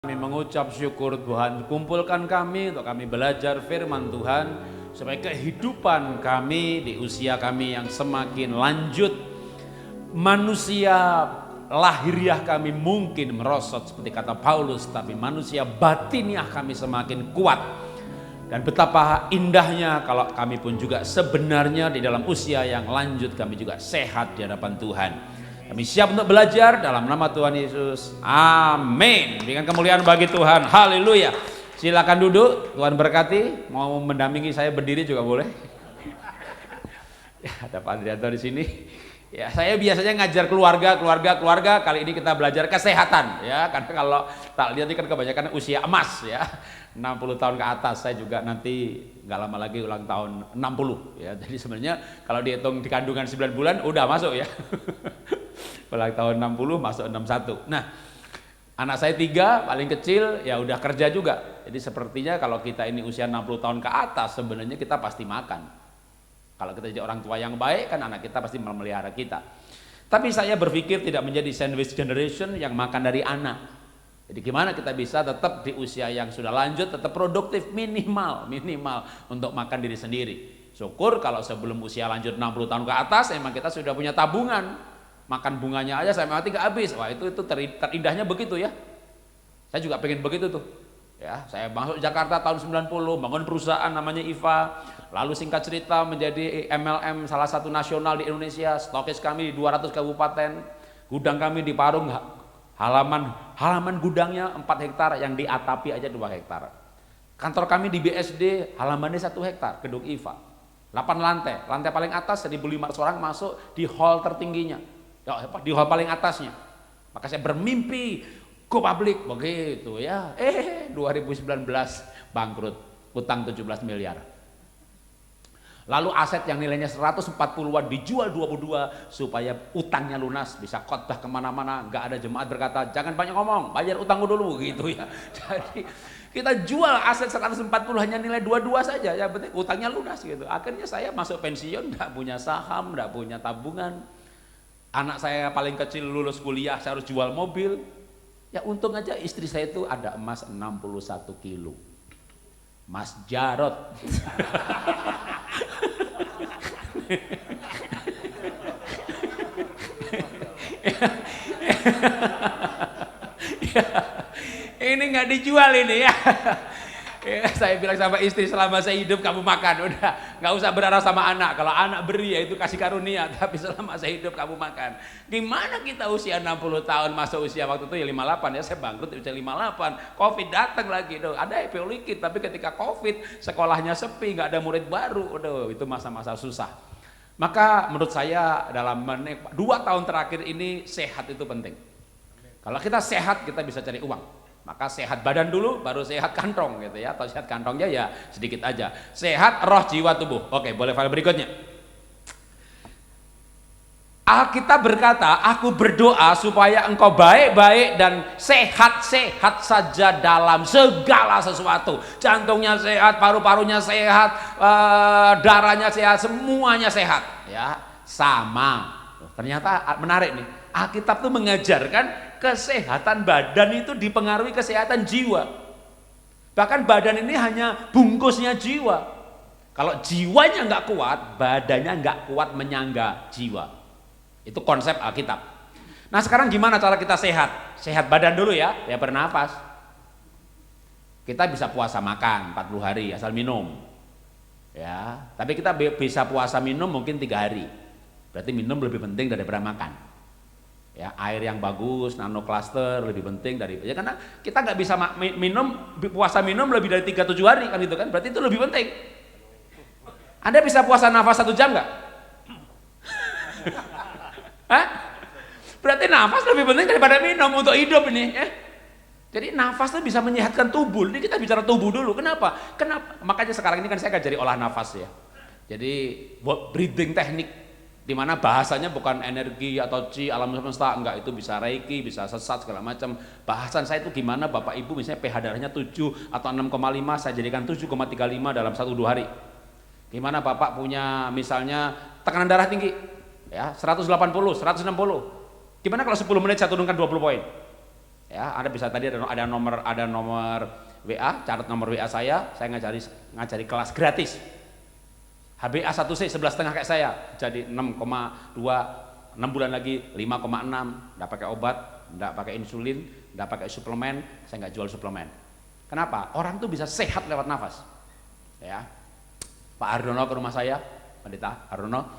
Kami mengucap syukur Tuhan kumpulkan kami untuk kami belajar firman Tuhan supaya kehidupan kami di usia kami yang semakin lanjut, manusia lahiriah kami mungkin merosot seperti kata Paulus, tapi manusia batiniah kami semakin kuat. Dan betapa indahnya kalau kami pun juga sebenarnya di dalam usia yang lanjut kami juga sehat di hadapan Tuhan. Kami siap untuk belajar dalam nama Tuhan Yesus. Amin. Berikan kemuliaan bagi Tuhan. Haleluya. Silakan duduk. Tuhan berkati. Mau mendampingi saya berdiri juga boleh. Ya, ada Pak Adrianto di sini. Ya, saya biasanya ngajar keluarga. Kali ini kita belajar kesehatan. Ya, karena kalau tak lihat ini kan kebanyakan usia emas ya. 60 tahun ke atas. Saya juga nanti nggak lama lagi ulang tahun 60 ya. Jadi sebenarnya kalau dihitung di kandungan 9 bulan udah masuk ya. Ulang tahun 60 masuk 61. Nah, anak saya 3 paling kecil ya udah kerja juga. Jadi sepertinya kalau kita ini usia 60 tahun ke atas sebenarnya kita pasti makan. Kalau kita jadi orang tua yang baik kan anak kita pasti memelihara kita. Tapi saya berpikir tidak menjadi sandwich generation yang makan dari anak. Jadi gimana kita bisa tetap di usia yang sudah lanjut tetap produktif minimal untuk makan diri sendiri. Syukur kalau sebelum usia lanjut 60 tahun ke atas emang kita sudah punya tabungan. Makan bunganya aja saya mati nggak habis. Wah itu terindahnya begitu ya. Saya juga pengen begitu tuh. Ya, saya masuk Jakarta tahun 90, bangun perusahaan namanya IVA. Lalu singkat cerita menjadi MLM salah satu nasional di Indonesia. Stokis kami di 200 kabupaten. Gudang kami di Parung, halaman gudangnya 4 hektar, yang diatapi aja 2 hektar. Kantor kami di BSD halamannya 1 hektar, gedung IVA. 8 lantai, lantai paling atas 1.500 orang masuk di hall tertingginya. Di hall paling atasnya. Maka saya bermimpi go public begitu ya. 2019 bangkrut, utang 17 miliar. Lalu aset yang nilainya 140-an dijual 22 supaya utangnya lunas, bisa khotbah kemana-mana, nggak ada jemaat berkata jangan banyak ngomong, bayar utangmu dulu gitu ya. Jadi kita jual aset 140 hanya nilai 22 saja, ya penting utangnya lunas gitu. Akhirnya saya masuk pensiun, nggak punya saham, nggak punya tabungan. Anak saya paling kecil lulus kuliah, saya harus jual mobil. Ya untung aja istri saya itu ada emas 61 kilo. Mas Jarot. Ini nggak dijual ini ya. Ya, saya bilang sama istri selama saya hidup kamu makan, udah nggak usah berharap sama anak. Kalau anak beri ya itu kasih karunia, tapi selama saya hidup kamu makan. Gimana kita usia 60 tahun masuk usia waktu itu ya 58 ya, saya bangkrut usia 58. Covid datang lagi, ada epiolekit, tapi ketika Covid sekolahnya sepi, nggak ada murid baru, itu masa-masa susah. Maka menurut saya dalam 2 tahun terakhir ini sehat itu penting. Kalau kita sehat kita bisa cari uang. Maka sehat badan dulu baru sehat kantong gitu ya, atau sehat kantongnya ya sedikit aja. Sehat roh jiwa tubuh. Oke, boleh file berikutnya. Alkitab berkata, aku berdoa supaya engkau baik-baik dan sehat-sehat saja dalam segala sesuatu. Jantungnya sehat, paru-parunya sehat, darahnya sehat, semuanya sehat ya. Sama. Ternyata menarik nih. Alkitab tuh mengajarkan kesehatan badan itu dipengaruhi kesehatan jiwa. Bahkan badan ini hanya bungkusnya jiwa. Kalau jiwanya nggak kuat, badannya nggak kuat menyangga jiwa. Itu konsep Alkitab. Nah sekarang gimana cara kita sehat? Sehat badan dulu ya bernafas. Kita bisa puasa makan 40 hari asal minum. Ya, tapi kita bisa puasa minum mungkin 3 hari. Berarti minum lebih penting daripada makan. Ya, air yang bagus, nanocluster lebih penting dari ya, karena kita nggak bisa puasa minum lebih dari 37 hari kan gitu kan, berarti itu lebih penting. Anda bisa puasa nafas 1 jam nggak? Hah? Berarti nafas lebih penting daripada minum untuk hidup ini ya. Jadi nafas itu bisa menyehatkan tubuh. Ini kita bicara tubuh dulu. Kenapa? Makanya sekarang ini kan saya ajari olah nafas ya. Jadi breathing teknik, di mana bahasanya bukan energi atau chi alam semesta, enggak, itu bisa reiki, bisa sesat segala macam. Bahasan saya itu gimana Bapak Ibu misalnya pH darahnya 7 atau 6,5 saya jadikan 7,35 dalam 1-2 hari. Gimana Bapak punya misalnya tekanan darah tinggi ya 180, 160. Gimana kalau 10 menit saya turunkan 20 poin? Ya, Anda bisa tadi ada nomor WA, catat nomor WA saya ngajari kelas gratis. HbA 1C 11,5 kayak saya, jadi 6,2, 6 bulan lagi 5,6, enggak pakai obat, enggak pakai insulin, enggak pakai suplemen, saya enggak jual suplemen. Kenapa? Orang tuh bisa sehat lewat nafas. Ya. Pak Hardono ke rumah saya, Pendeta Hardono,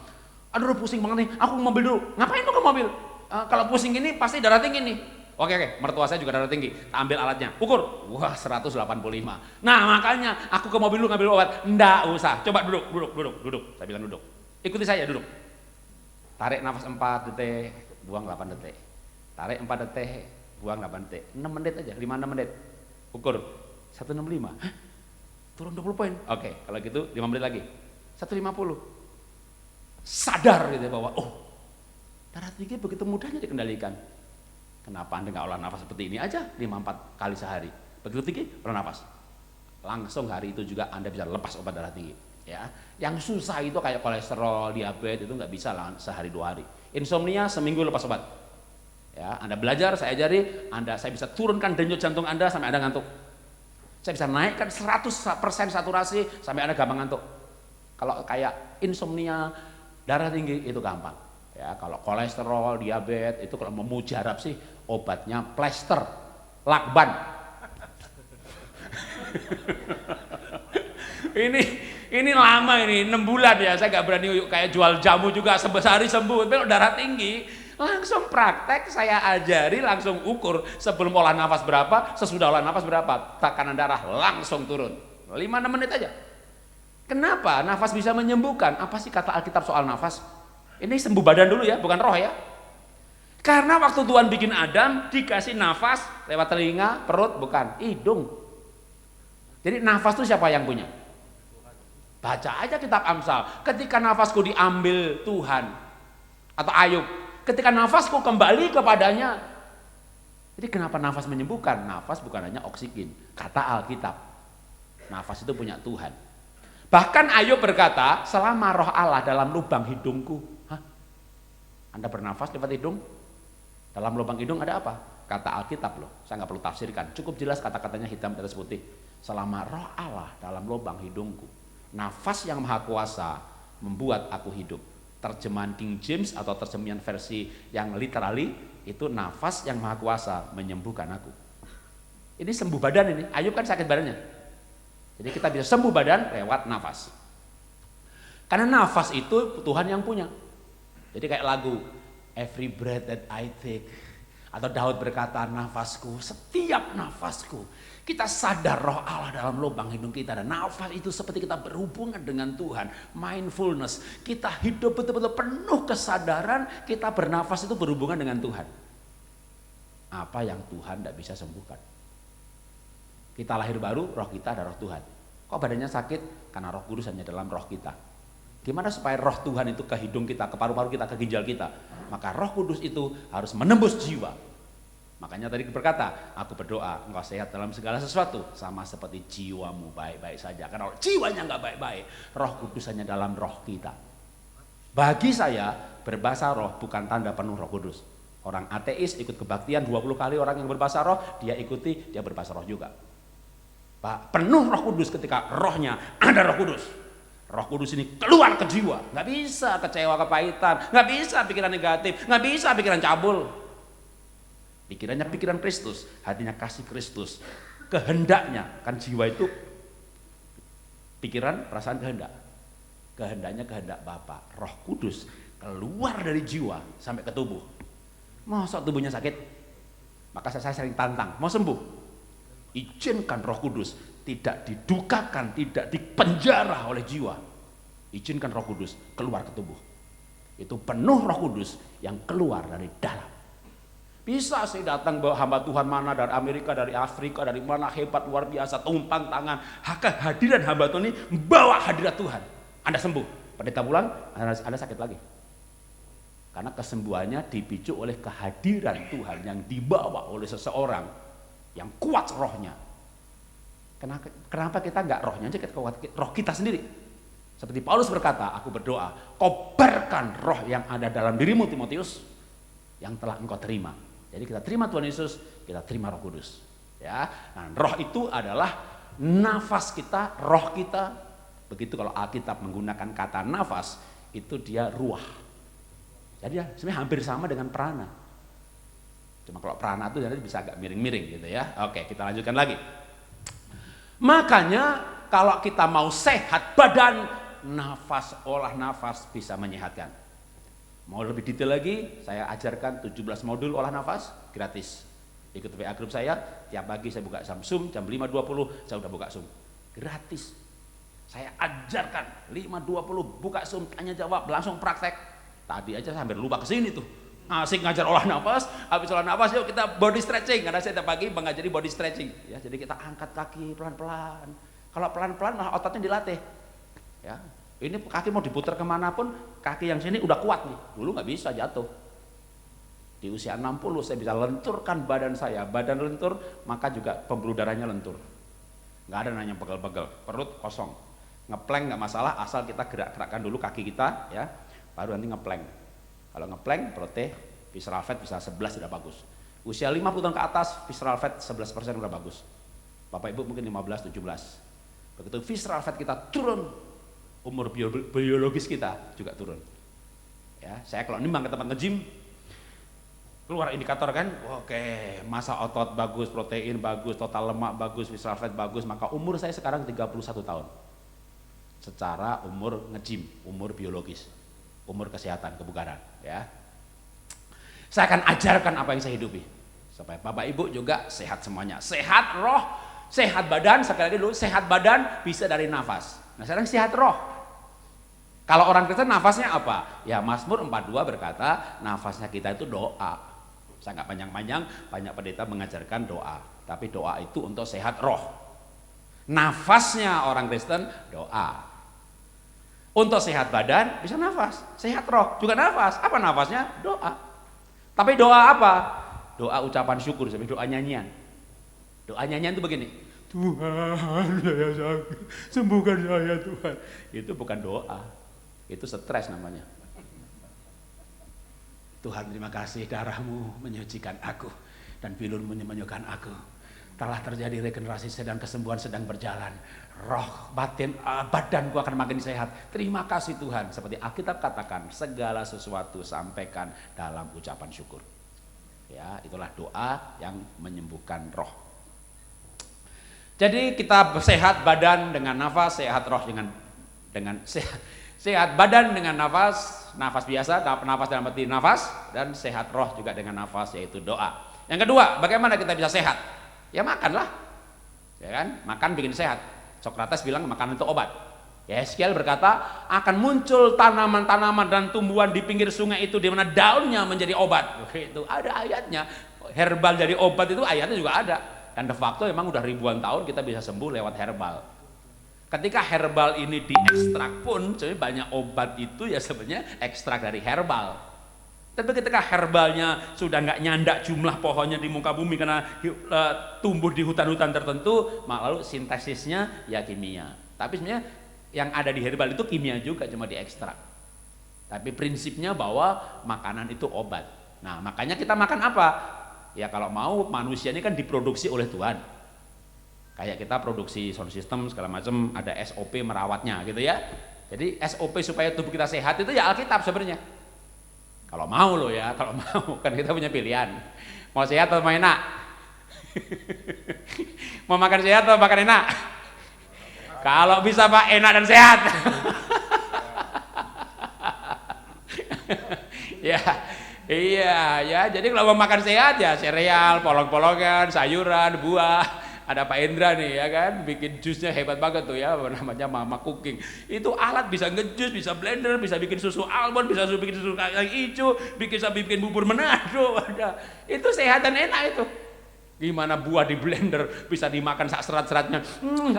aduh pusing banget nih, aku ke mobil dulu. Ngapain lu ke mobil? Kalau pusing gini pasti darah tinggi nih. Oke, mertua saya juga darah tinggi. Tak ambil alatnya, ukur. Wah, 185. Nah, makanya aku ke mobil dulu ngambil obat. Nggak usah. Coba duduk. Saya bilang duduk. Ikuti saya, duduk. Tarik nafas 4 detik, buang 8 detik. Tarik 4 detik, buang 8 detik. 6 menit aja, 5-6 menit. Ukur. 165. Hah? Turun 20 poin. Oke, kalau gitu 5 menit lagi. 150. Sadar gitu bahwa darah tinggi begitu mudahnya dikendalikan. Kenapa Anda nggak olah nafas seperti ini aja 5-4 kali sehari? Begitu tinggi, olah nafas. Langsung hari itu juga Anda bisa lepas obat darah tinggi. Ya, yang susah itu kayak kolesterol, diabetes itu nggak bisa sehari 2 hari. Insomnia seminggu lepas obat. Ya, Anda belajar, saya ajari, saya bisa turunkan denyut jantung Anda sampai Anda ngantuk. Saya bisa naikkan 100% saturasi sampai Anda gampang ngantuk. Kalau kayak insomnia, darah tinggi itu gampang. Ya, kalau kolesterol, diabetes itu kalau mau mujarab sih obatnya plester, lakban. ini lama ini 6 bulan ya, saya nggak berani kayak jual jamu juga sehari sembuh. Tapi darah tinggi langsung praktek, saya ajari, langsung ukur sebelum olah nafas berapa, sesudah olah nafas berapa, tekanan darah langsung turun 5-6 menit aja. Kenapa nafas bisa menyembuhkan? Apa sih kata Alkitab soal nafas? Ini sembuh badan dulu ya, bukan roh ya. Karena waktu Tuhan bikin Adam dikasih nafas lewat telinga, perut, bukan hidung. Jadi nafas itu siapa yang punya? Baca aja kitab Amsal. Ketika nafasku diambil Tuhan, atau Ayub, ketika nafasku kembali kepadanya. Jadi kenapa nafas menyembuhkan? Nafas bukan hanya oksigen. Kata Alkitab, nafas itu punya Tuhan. Bahkan Ayub berkata, selama roh Allah dalam lubang hidungku. Anda bernafas lewat hidung, dalam lubang hidung ada apa? Kata Alkitab loh, saya nggak perlu tafsirkan, cukup jelas kata-katanya hitam di atas putih. Selama roh Allah dalam lubang hidungku, nafas yang maha kuasa membuat aku hidup. Terjemahan King James atau terjemahan versi yang literally itu nafas yang maha kuasa menyembuhkan aku. Ini sembuh badan ini, Ayub kan sakit badannya. Jadi kita bisa sembuh badan lewat nafas. Karena nafas itu Tuhan yang punya. Jadi kayak lagu Every Breath That I Take, atau Daud berkata, nafasku, setiap nafasku, kita sadar roh Allah dalam lubang hidung kita, dan nafas itu seperti kita berhubungan dengan Tuhan. Mindfulness, kita hidup betul-betul penuh kesadaran, kita bernafas itu berhubungan dengan Tuhan. Apa yang Tuhan tidak bisa sembuhkan? Kita lahir baru, roh kita ada roh Tuhan. Kok badannya sakit? Karena Roh Kudus hanya dalam roh kita. Gimana supaya roh Tuhan itu ke hidung kita, ke paru-paru kita, ke ginjal kita? Maka Roh Kudus itu harus menembus jiwa. Makanya tadi berkata, aku berdoa engkau sehat dalam segala sesuatu, sama seperti jiwamu baik-baik saja. Karena kalau jiwanya nggak baik-baik, Roh Kudus hanya dalam roh kita. Bagi saya, berbahasa roh bukan tanda penuh Roh Kudus. Orang ateis ikut kebaktian 20 kali, orang yang berbahasa roh, dia ikuti, dia berbahasa roh juga. Pak, penuh Roh Kudus ketika rohnya ada Roh Kudus. Roh Kudus ini keluar ke jiwa, nggak bisa kecewa, kepahitan, nggak bisa pikiran negatif, nggak bisa pikiran cabul. Pikirannya pikiran Kristus, hatinya kasih Kristus, kehendaknya, kan jiwa itu pikiran, perasaan, kehendak. Kehendaknya kehendak Bapa. Roh Kudus keluar dari jiwa sampai ke tubuh. Masa tubuhnya sakit? Maka saya sering tantang, mau sembuh? Izinkan Roh Kudus tidak didukakan, tidak dipenjara oleh jiwa. Izinkan Roh Kudus keluar ke tubuh. Itu penuh Roh Kudus yang keluar dari dalam. Bisa saya datang bawa hamba Tuhan mana dari Amerika, dari Afrika, dari mana, hebat, luar biasa, tumpang tangan. Hadiran hamba Tuhan ini membawa hadirat Tuhan. Anda sembuh. Pendeta pulang, Anda sakit lagi. Karena kesembuhannya dipicu oleh kehadiran Tuhan yang dibawa oleh seseorang yang kuat rohnya. Kenapa kita nggak rohnya aja, kita kuat roh kita sendiri? Seperti Paulus berkata, aku berdoa, kobarkan roh yang ada dalam dirimu Timotius, yang telah engkau terima. Jadi kita terima Tuhan Yesus, kita terima Roh Kudus. Ya, nah, roh itu adalah nafas kita, roh kita. Begitu kalau Alkitab menggunakan kata nafas, itu dia ruah. Jadi ya, sebenarnya hampir sama dengan prana. Cuma kalau prana itu jadi bisa agak miring-miring gitu ya. Oke, kita lanjutkan lagi. Makanya kalau kita mau sehat badan, nafas, olah nafas bisa menyehatkan. Mau lebih detail lagi, saya ajarkan 17 modul olah nafas gratis. Ikut WA grup saya, tiap pagi saya buka Zoom, jam 5.20 saya udah buka Zoom. Gratis. Saya ajarkan 5.20 buka Zoom, tanya jawab, langsung praktek. Tadi aja saya hampir lupa kesini tuh. Asik ngajar olah nafas, habis olah nafas yuk kita body stretching. Karena saya tiap pagi mengajari body stretching. Ya, jadi kita angkat kaki pelan-pelan. Kalau pelan-pelan malah ototnya dilatih. Ya, ini kaki mau diputar kemanapun, kaki yang sini udah kuat nih. Dulu nggak bisa, jatuh. Di usia 60 saya bisa lenturkan badan saya. Badan lentur, maka juga pembuluh darahnya lentur. Nggak ada nanya pegel-pegel, perut kosong. Ngeplank nggak masalah, asal kita gerak-gerakkan dulu kaki kita, ya, baru nanti ngeplank. Kalau ngeplank, visceral fat bisa 11 sudah bagus. Usia 50 tahun ke atas, visceral fat 11% udah bagus. Bapak Ibu mungkin 15, 17. Begitu visceral fat kita turun, umur biologis kita juga turun. Ya, saya kalau nimbang ke tempat nge-gym, keluar indikator kan, oke, massa otot bagus, protein bagus, total lemak bagus, visceral fat bagus, maka umur saya sekarang 31 tahun. Secara umur nge-gym, umur biologis, umur kesehatan, kebugaran, ya. Saya akan ajarkan apa yang saya hidupi supaya Bapak Ibu juga sehat semuanya. Sehat roh, sehat badan, sekali lagi dulu, sehat badan bisa dari nafas. Nah, sekarang sehat roh. Kalau orang Kristen nafasnya apa? Ya, Mazmur 42 berkata, nafasnya kita itu doa. Saya nggak panjang-panjang, banyak pendeta mengajarkan doa. Tapi doa itu untuk sehat roh. Nafasnya orang Kristen doa. Untuk sehat badan bisa nafas, sehat roh juga nafas. Apa nafasnya? Doa. Tapi doa apa? Doa ucapan syukur, seperti doa nyanyian. Doa nyanyian itu begini. Tuhan, saya sakit, sembuhkan saya Tuhan. Itu bukan doa, itu stres namanya. Tuhan, terima kasih, darahmu menyucikan aku dan pilurmu menyembuhkan aku. Telah terjadi regenerasi dan kesembuhan sedang berjalan. Roh, batin, badanku akan makin sehat. Terima kasih Tuhan. Seperti Alkitab katakan, segala sesuatu sampaikan dalam ucapan syukur. Ya, itulah doa yang menyembuhkan roh. Jadi kita sehat badan dengan nafas, sehat roh dengan sehat badan dengan nafas biasa, nafas dalam arti nafas, dan sehat roh juga dengan nafas, yaitu doa. Yang kedua, bagaimana kita bisa sehat? Ya makanlah, ya kan? Makan bikin sehat. Sokrates bilang makanan itu obat. Yeskiel berkata akan muncul tanaman-tanaman dan tumbuhan di pinggir sungai itu di mana daunnya menjadi obat. Itu ada ayatnya. Herbal jadi obat itu ayatnya juga ada. Dan de facto memang udah ribuan tahun kita bisa sembuh lewat herbal. Ketika herbal ini diekstrak pun, sebenarnya banyak obat itu ya sebenarnya ekstrak dari herbal. Tapi ketika herbalnya sudah nggak nyandak jumlah pohonnya di muka bumi karena tumbuh di hutan-hutan tertentu, lalu sintesisnya ya kimia. Tapi sebenarnya yang ada di herbal itu kimia juga, cuma diekstrak. Tapi prinsipnya bahwa makanan itu obat. Nah, makanya kita makan apa? Ya kalau mau, manusia ini kan diproduksi oleh Tuhan. Kayak kita produksi sound system segala macam, ada SOP merawatnya gitu ya. Jadi SOP supaya tubuh kita sehat itu ya Alkitab sebenarnya. Kalau mau loh ya, kalau mau, kan kita punya pilihan. Mau sehat atau mau enak? Mau makan sehat atau makan enak? Kalau bisa Pak, enak dan sehat. Ya, iya ya. Jadi kalau mau makan sehat ya sereal, polong-polongan, sayuran, buah. Ada Pak Indra nih ya kan, bikin jusnya hebat banget tuh ya, namanya Mama Cooking. Itu alat bisa ngejus, bisa blender, bisa bikin susu almond, bisa bikin susu kacang hijau, bisa bikin bubur Manado. Itu sehat dan enak itu. Gimana buah di blender bisa dimakan sak serat-seratnya,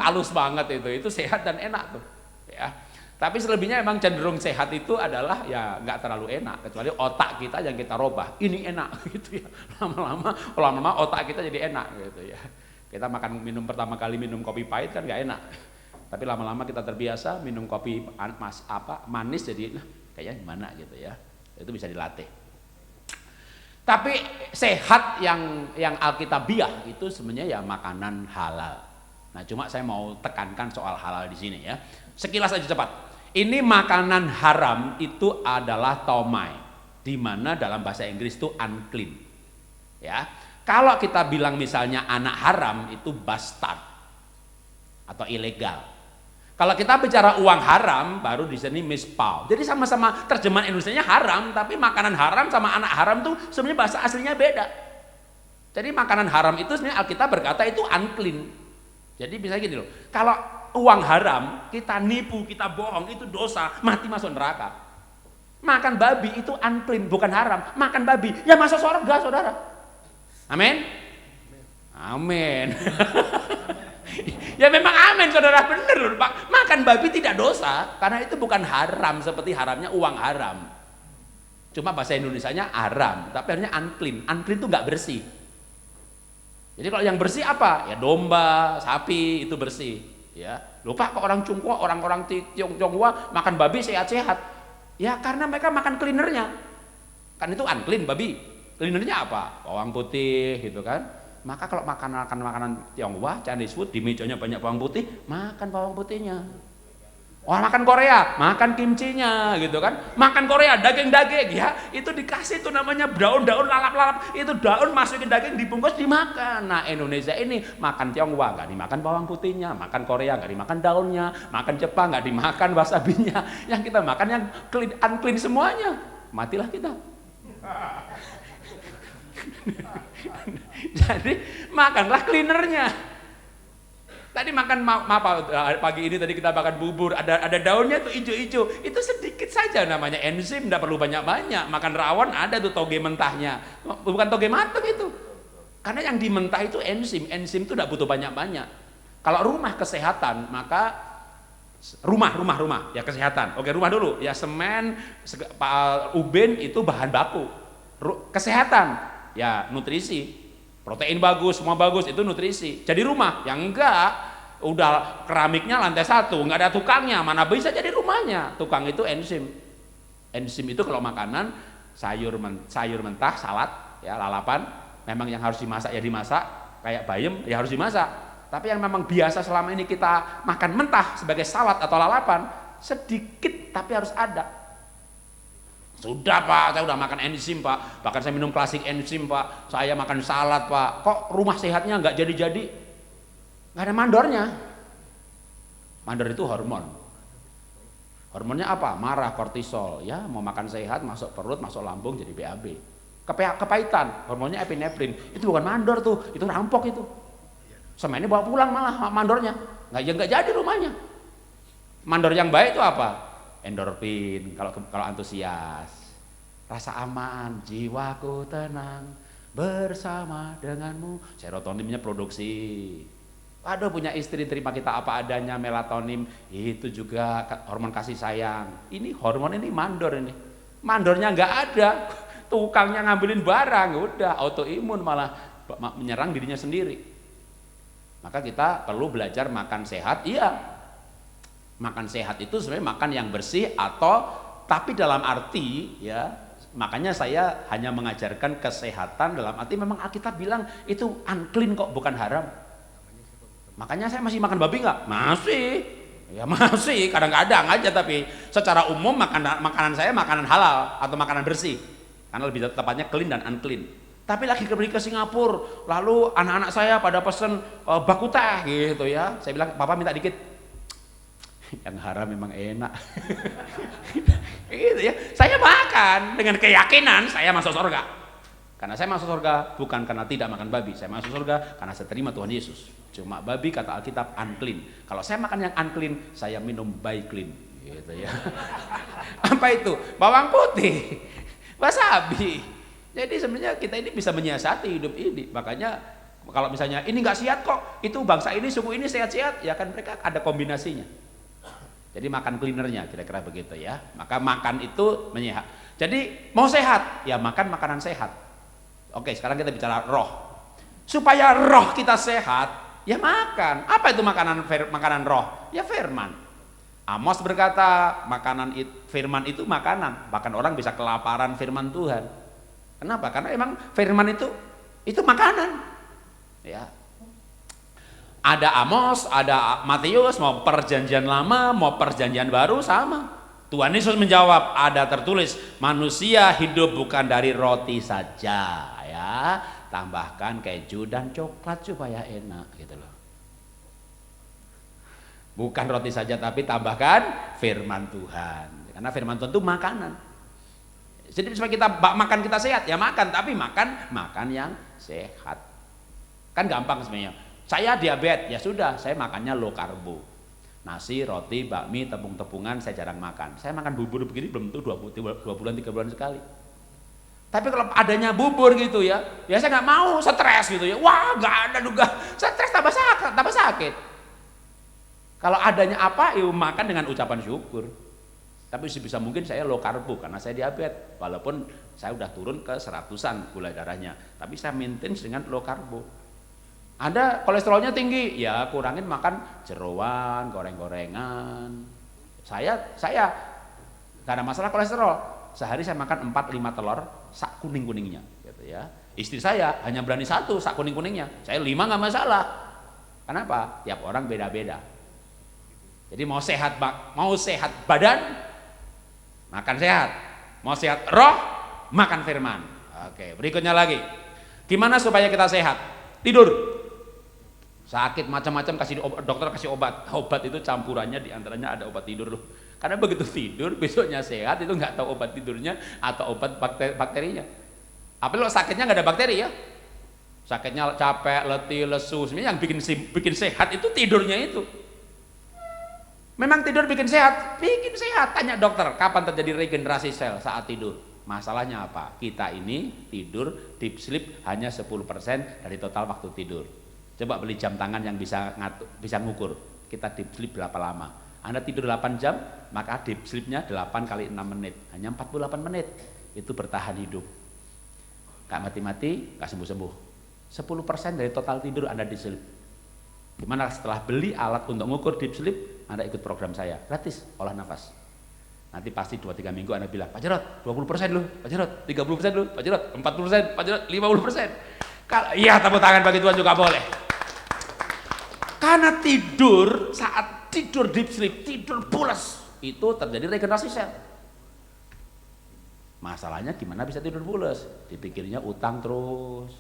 halus banget itu sehat dan enak tuh. Ya. Tapi selebihnya emang cenderung sehat itu adalah ya nggak terlalu enak, kecuali otak kita yang kita robah. Ini enak gitu ya. Lama-lama otak kita jadi enak gitu ya. Kita minum pertama kali minum kopi pahit kan nggak enak, tapi lama-lama kita terbiasa minum kopi manis jadi kayaknya gimana gitu ya. Itu bisa dilatih. Tapi sehat yang alkitabiah itu sebenarnya ya makanan halal. Nah, cuma saya mau tekankan soal halal di sini ya. Sekilas aja cepat. Ini makanan haram itu adalah tomai, di mana dalam bahasa Inggris itu unclean. Ya. Kalau kita bilang misalnya anak haram itu bastard atau ilegal. Kalau kita bicara uang haram, baru di sini mispau. Jadi sama-sama terjemahan Indonesianya haram, tapi makanan haram sama anak haram tuh sebenarnya bahasa aslinya beda. Jadi makanan haram itu sebenarnya Alkitab berkata itu unclean. Jadi bisa gini loh, kalau uang haram kita nipu, kita bohong, itu dosa, mati masuk neraka. Makan babi itu unclean, bukan haram. Makan babi ya masuk surga, saudara. Amin. Amin. Ya memang amin, saudara, bener loh Pak. Makan babi tidak dosa karena itu bukan haram seperti haramnya uang haram. Cuma bahasa Indonesianya haram, tapi artinya unclean. Unclean itu nggak bersih. Jadi kalau yang bersih apa? Ya domba, sapi itu bersih. Ya, lupa kok orang Tionghoa, orang-orang Tionghoa makan babi sehat-sehat. Ya karena mereka makan cleanernya. Kan itu unclean babi. Cleanernya apa? Bawang putih gitu kan. Maka kalau makanan Tionghoa, Chinese food, di mejanya banyak bawang putih, makan bawang putihnya. Orang makan Korea, makan kimchinya gitu kan. Makan Korea, daging-daging ya, itu dikasih tuh namanya daun-daun lalap-lalap, itu daun masukin daging dibungkus dimakan. Nah, Indonesia ini makan Tionghoa nggak dimakan bawang putihnya, makan Korea nggak dimakan daunnya, makan Jepang nggak dimakan wasabinya. Yang kita makan yang clean, unclean semuanya. Matilah kita. Jadi makanlah cleanernya. Tadi makan pagi ini tadi kita makan bubur, ada daunnya tuh hijau-hijau, itu sedikit saja namanya enzim, tidak perlu banyak-banyak. Makan rawon ada tuh toge mentahnya, bukan toge matang itu. Karena yang di mentah itu enzim itu tidak butuh banyak-banyak. Kalau rumah kesehatan maka rumah ya kesehatan. Oke, rumah dulu ya, semen, ubin itu bahan baku. Kesehatan ya nutrisi. Protein bagus, semua bagus, itu nutrisi. Jadi rumah, yang enggak, udah keramiknya lantai 1, enggak ada tukangnya, mana bisa jadi rumahnya. Tukang itu enzim. Enzim itu kalau makanan, sayur mentah, salad, ya lalapan, memang yang harus dimasak ya dimasak, kayak bayam ya harus dimasak. Tapi yang memang biasa selama ini kita makan mentah sebagai salad atau lalapan, sedikit tapi harus ada. Sudah Pak, saya udah makan enzim Pak, bahkan saya minum klasik enzim Pak, saya makan salad Pak, kok rumah sehatnya nggak jadi-jadi? Nggak ada mandornya. Mandor itu hormon. Hormonnya apa? Marah, kortisol. Ya mau makan sehat, masuk perut, masuk lambung jadi BAB. Kepahitan, hormonnya epinefrin. Itu bukan mandor tuh, itu rampok itu. Semennya bawa pulang malah mandornya, nggak jadi rumahnya. Mandor yang baik itu apa? Endorfin, kalau antusias, rasa aman, jiwaku tenang bersama denganmu, serotoninnya produksi. Aduh, punya istri terima kita apa adanya, melatonin itu juga hormon kasih sayang. Ini hormon ini mandor ini, mandornya nggak ada, tukangnya ngambilin barang, udah autoimun malah menyerang dirinya sendiri. Maka kita perlu belajar makan sehat, iya. Makan sehat itu sebenarnya makan yang bersih atau tapi dalam arti ya, makanya saya hanya mengajarkan kesehatan dalam arti memang Alkitab bilang itu unclean kok, bukan haram. Makanya saya masih makan babi nggak? Masih. Ya masih, kadang-kadang aja, tapi secara umum makanan saya makanan halal atau makanan bersih. Karena lebih tepatnya clean dan unclean. Tapi lagi pergi ke Singapura, lalu anak-anak saya pada pesen baku teh gitu ya. Saya bilang, "Papa minta dikit." Yang haram memang enak. Gitu ya. Saya makan dengan keyakinan saya masuk surga. Karena saya masuk surga bukan karena tidak makan babi. Saya masuk surga karena saya terima Tuhan Yesus. Cuma babi kata Alkitab unclean. Kalau saya makan yang unclean, saya minum by clean. Gitu ya. Apa itu? Bawang putih, wasabi. Jadi sebenarnya kita ini bisa menyiasati hidup ini. Makanya kalau misalnya ini nggak sehat kok, itu bangsa ini, suku ini sehat-sehat, ya kan mereka ada kombinasinya. Jadi makan cleanernya, kira-kira begitu ya. Maka makan itu menyehat. Jadi mau sehat, ya makan makanan sehat. Oke, sekarang kita bicara roh. Supaya roh kita sehat, ya makan. Apa itu makanan roh? Ya firman. Amos berkata, firman itu makanan. Bahkan orang bisa kelaparan firman Tuhan. Kenapa? Karena emang firman itu makanan. Ya. Ada Amos, ada Matius, mau perjanjian lama, mau perjanjian baru sama. Tuhan Yesus menjawab, ada tertulis, manusia hidup bukan dari roti saja, ya. Tambahkan keju dan coklat supaya enak, gitu loh. Bukan roti saja, tapi tambahkan firman Tuhan. Karena firman Tuhan itu makanan. Jadi supaya kita makan kita sehat, ya makan, tapi makan yang sehat. Kan gampang sebenarnya. Saya diabetes, ya sudah, saya makannya low karbo. Nasi, roti, bakmi, tepung-tepungan saya jarang makan. Saya makan bubur begini belum tentu 2 bulan 3 bulan sekali. Tapi kalau adanya bubur gitu ya saya nggak mau, stres gitu ya. Wah, nggak ada juga, stres tambah sakit. Kalau adanya apa, ya makan dengan ucapan syukur. Tapi sebisa mungkin saya low karbo karena saya diabetes. Walaupun saya udah turun ke 100-an gula darahnya, tapi saya maintain dengan low karbo. Anda kolesterolnya tinggi, ya kurangin makan jeroan, goreng-gorengan. Saya gak ada masalah kolesterol. Sehari saya makan 4-5 telur sak kuning-kuningnya, gitu ya. Istri saya hanya berani 1 sak kuning-kuningnya. Saya 5 nggak masalah. Kenapa? Tiap orang beda-beda. Jadi mau sehat badan, makan sehat. Mau sehat roh, makan firman. Oke, berikutnya lagi. Gimana supaya kita sehat? Tidur. Sakit macam-macam dokter kasih obat itu campurannya diantaranya ada obat tidur loh. Karena begitu tidur besoknya sehat itu nggak tahu obat tidurnya atau obat bakterinya. Apa lo sakitnya nggak ada bakteri ya? Sakitnya capek, letih, lesu. Sebenarnya yang bikin sehat itu tidurnya itu. Memang tidur bikin sehat. Tanya dokter kapan terjadi regenerasi sel saat tidur. Masalahnya apa? Kita ini tidur deep sleep hanya 10% dari total waktu tidur. Coba beli jam tangan yang bisa ngukur kita deep sleep berapa lama. Anda tidur 8 jam, maka deep sleepnya 8 kali 6 menit, hanya 48 menit. Itu bertahan hidup. Gak mati-mati, gak sembuh-sembuh. 10% dari total tidur Anda deep sleep. Gimana setelah beli alat untuk ngukur deep sleep, Anda ikut program saya, gratis, olah nafas. Nanti pasti 2-3 minggu Anda bilang, Pak Jarod 20% loh, Pak Jarod 30% loh, Pak Jarod 40%, Pak Jarod 50%. Iya, tepuk tangan bagi Tuhan juga boleh. Karena saat tidur deep sleep, tidur pulas, itu terjadi regenerasi sel. Masalahnya gimana bisa tidur pulas? Dipikirnya utang terus.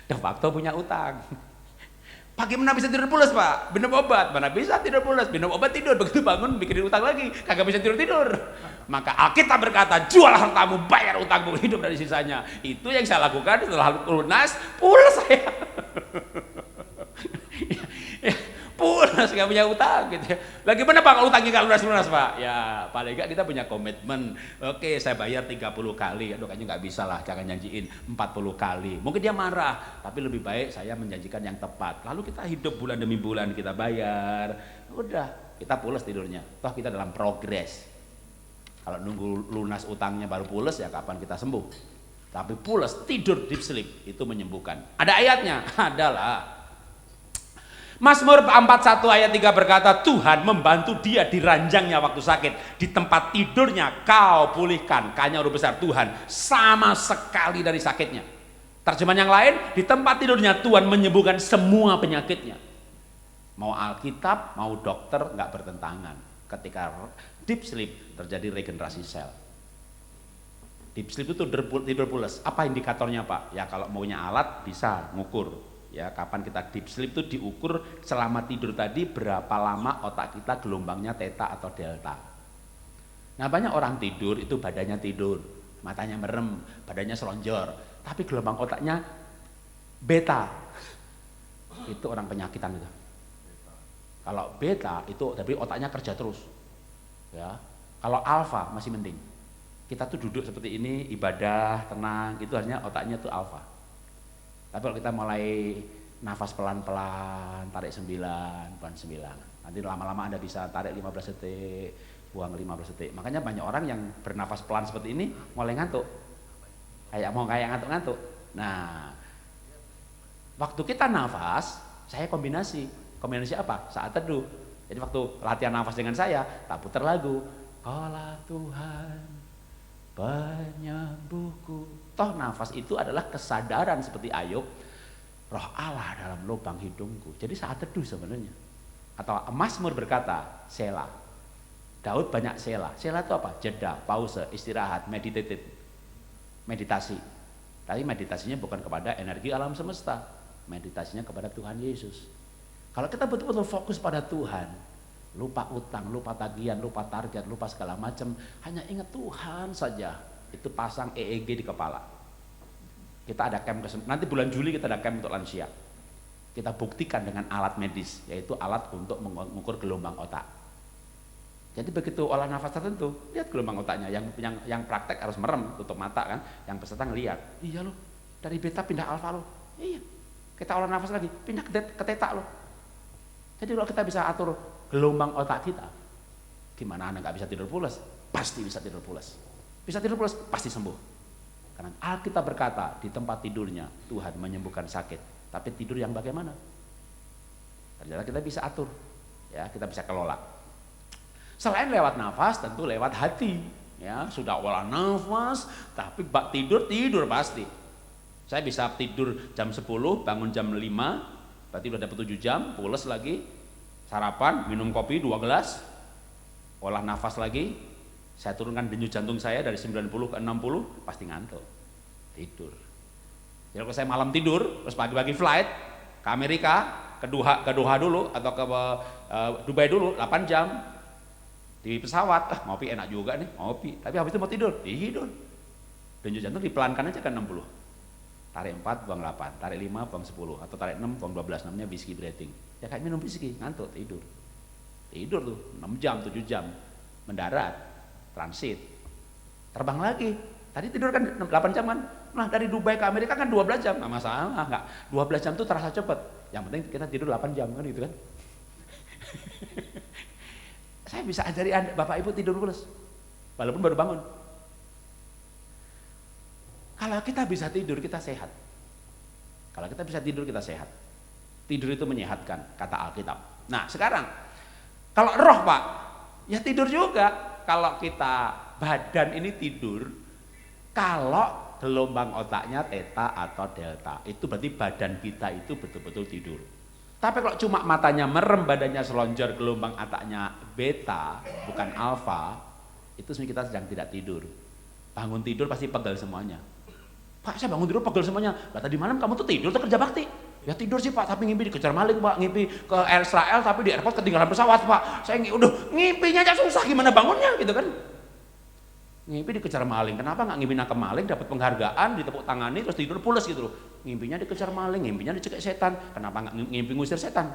De facto punya utang. Bagaimana bisa tidur pulas, Pak? Minum obat, mana bisa tidur pulas? Minum obat tidur, begitu bangun mikirin utang lagi, kagak bisa tidur. Maka Alkitab berkata, jual hartamu, bayar utangmu, hidup dari sisanya. Itu yang saya lakukan setelah lunas, pulas saya. Pulas, gak punya utang gitu ya. Lagi mana Pak utangnya gak lunas Pak? Ya paling gak kita punya komitmen. Oke, saya bayar 30 kali. Aduh kayaknya gak bisa lah, jangan janjiin 40 kali. Mungkin dia marah, tapi lebih baik saya menjanjikan yang tepat. Lalu kita hidup bulan demi bulan, kita bayar. Udah, kita pulas tidurnya. Toh kita dalam progres. Kalau nunggu lunas utangnya baru pulas, ya kapan kita sembuh? Tapi pulas, tidur deep sleep itu menyembuhkan. Ada ayatnya? Adalah Mazmur 41 ayat 3 berkata, Tuhan membantu dia di ranjangnya waktu sakit, di tempat tidurnya kau pulihkan. Kayaknya huruf besar, Tuhan sama sekali dari sakitnya. Terjemahan yang lain, di tempat tidurnya Tuhan menyembuhkan semua penyakitnya. Mau Alkitab, mau dokter, nggak bertentangan. Ketika deep sleep terjadi regenerasi sel. Deep sleep itu tidur pulas. Apa indikatornya Pak? Ya kalau maunya alat bisa ngukur. Ya, kapan kita deep sleep itu diukur selama tidur tadi berapa lama otak kita gelombangnya theta atau delta. Nah banyak orang tidur itu badannya tidur, matanya merem, badannya selonjor, tapi gelombang otaknya beta. Itu orang penyakitan itu. Kalau beta itu tapi otaknya kerja terus. Ya. Kalau alfa masih mending. Kita tuh duduk seperti ini ibadah tenang, itu hanya otaknya tuh alfa. Tapi kalau kita mulai nafas pelan-pelan, tarik 9, buang 9. Nanti lama-lama Anda bisa tarik 15 detik, buang 15 detik. Makanya banyak orang yang bernafas pelan seperti ini mulai ngantuk. Kayak ngantuk-ngantuk. Nah, waktu kita nafas, saya kombinasi. Kombinasi apa? Saat teduh. Jadi waktu latihan nafas dengan saya, tak putar lagu. Kaulah Tuhan, penyembuhku. Toh nafas itu adalah kesadaran seperti Ayub, roh Allah dalam lubang hidungku. Jadi saat teduh sebenarnya. Atau Mazmur berkata, Selah. Daud banyak Selah. Selah itu apa? Jeda, pause, istirahat, meditasi. Tapi meditasinya bukan kepada energi alam semesta, meditasinya kepada Tuhan Yesus. Kalau kita betul-betul fokus pada Tuhan, lupa utang, lupa tagihan, lupa target, lupa segala macam, hanya ingat Tuhan saja, itu pasang EEG di kepala. Kita ada camp nanti bulan Juli kita ada camp untuk lansia. Kita buktikan dengan alat medis, yaitu alat untuk mengukur gelombang otak. Jadi begitu olah nafas tertentu, lihat gelombang otaknya. Yang praktek harus merem, tutup mata kan. Yang peserta ngelihat, iya loh, dari beta pindah alfa loh. Iya, kita olah nafas lagi, pindah ke teta loh. Jadi kalau kita bisa atur gelombang otak kita, gimana Anda nggak bisa tidur pulas? Pasti bisa tidur pulas. Bisa tidur pulas, pasti sembuh. Karena Alkitab berkata di tempat tidurnya Tuhan menyembuhkan sakit. Tapi tidur yang bagaimana? Ternyata kita bisa atur, ya kita bisa kelola. Selain lewat nafas, tentu lewat hati. Ya sudah olah nafas, tapi tidur pasti. Saya bisa tidur jam 10, bangun jam 5, berarti udah dapat 7 jam, pules lagi, sarapan, minum kopi 2 gelas, olah nafas lagi, saya turunkan denyut jantung saya dari 90 ke 60, pasti ngantuk, tidur. Jadi kalau saya malam tidur, terus pagi-pagi flight ke Amerika, ke Doha dulu, atau ke Dubai dulu, 8 jam, di pesawat, ngopi enak juga nih, ngopi, tapi habis itu mau tidur, tidur. Denyut jantung dipelankan aja ke 60. Tarik 4, buang 8, tarik 5, buang 10, atau tarik 6, buang 12, namanya whiskey breathing. Ya kayak minum whiskey, ngantuk, tidur. Tidur tuh, 6 jam, 7 jam, mendarat, transit, terbang lagi. Tadi tidur kan 8 jam kan, nah dari Dubai ke Amerika kan 12 jam, nggak masalah, nggak. 12 jam tuh terasa cepet, yang penting kita tidur 8 jam kan gitu kan. Saya bisa ajari Anda, Bapak Ibu tidur pulas, walaupun baru bangun. Kalau kita bisa tidur, kita sehat. Kalau kita bisa tidur, kita sehat. Tidur itu menyehatkan, kata Alkitab. Nah sekarang, kalau roh Pak, ya tidur juga. Kalau kita badan ini tidur, kalau gelombang otaknya theta atau delta, itu berarti badan kita itu betul-betul tidur. Tapi kalau cuma matanya merem, badannya selonjor, gelombang otaknya beta, bukan alfa, itu sebenarnya kita sedang tidak tidur. Bangun tidur pasti pegel semuanya. Pak, saya bangun tidur pegel semuanya. Lah tadi malam kamu tuh tidur tuh kerja bakti? Ya tidur sih Pak, tapi ngimpi dikejar maling Pak, ngimpi ke Israel tapi di airport ketinggalan pesawat Pak. Saya udah ngimpinya aja susah, gimana bangunnya gitu kan? Ngimpi dikejar maling, kenapa nggak ngimpi nangkep maling, dapat penghargaan, ditepuk tangani, terus tidur pules gitu loh. Ngimpinya dikejar maling, ngimpinya dicekik setan, kenapa nggak ngimpi ngusir setan?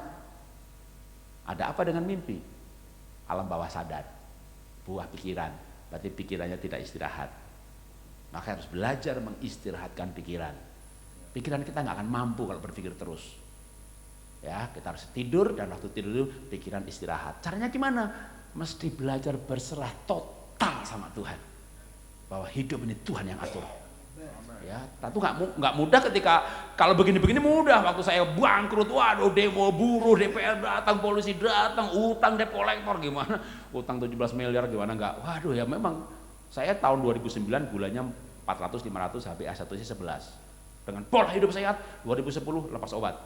Ada apa dengan mimpi? Alam bawah sadar, buah pikiran, berarti pikirannya tidak istirahat. Maka harus belajar mengistirahatkan pikiran. Pikiran kita nggak akan mampu kalau berpikir terus. Ya, kita harus tidur, dan waktu tidur itu pikiran istirahat. Caranya gimana? Mesti belajar berserah total sama Tuhan. Bahwa hidup ini Tuhan yang atur. Ya, tentu nggak mudah ketika kalau begini-begini mudah. Waktu saya bangkrut, waduh demo buruh, DPR datang, polisi datang, utang debt collector gimana? Utang 17 miliar gimana nggak? Waduh ya memang saya tahun 2009 gulanya 400 500 HbA1c 11. Dengan pola hidup sehat, 2010 lepas obat.